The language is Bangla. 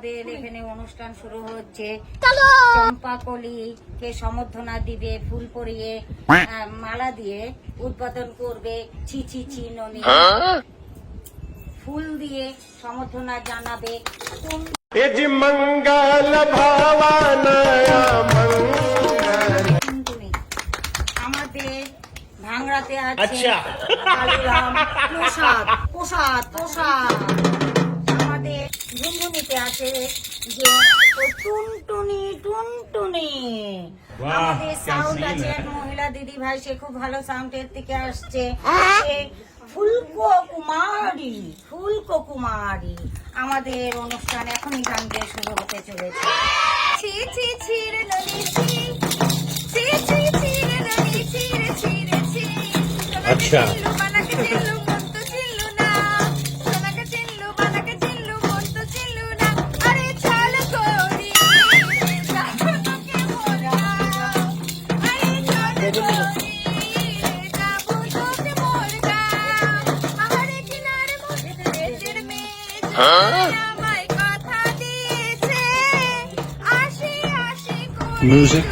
আমাদের এখানে অনুষ্ঠান শুরু হচ্ছে। চম্পাকলি কে সম্বর্ধনা দিবে, ফুল পরিয়ে মালা দিয়ে উদ্বোধন করবে। ছি ছি ননি ফুল দিয়ে সম্বর্ধনা জানাবে। मंगल भावानया मंगल। আমাদের ভাঙড়াতে আছে কালীরাম প্রসাদ প্রসাদ প্রসাদ। আমাদের ঝুনঝুনিতে আছে যে টুনটুনি টুনটুনি। আমাদের সাউন্ড আছে এক মহিলা দিদি ভাই, সে খুব ভালো সাউন্ডের থেকে আসছে। সে ফুলকো কুমারী ফুলকো কুমারী। আমাদের অনুষ্ঠান এখনই গান দিয়ে শুরু হতে চলেছে। ছি ছি ছি রে ননি ছি ছি ছি ছি রে ননি ছি রে ছি রে ছি। আচ্ছা বানাকে চিল্লু মন তো চিল্লু না, সোনাকে চিল্লু বানাকে চিল্লু মন তো চিল্লু না। আরে চাল করি তোকে মোরা, আরে চাল করি যাবো তোকে মোরা। আহারে কিনারে বসে দেশের মেয়ে আমায় কথা দিয়েছে, আসি আসি করে Music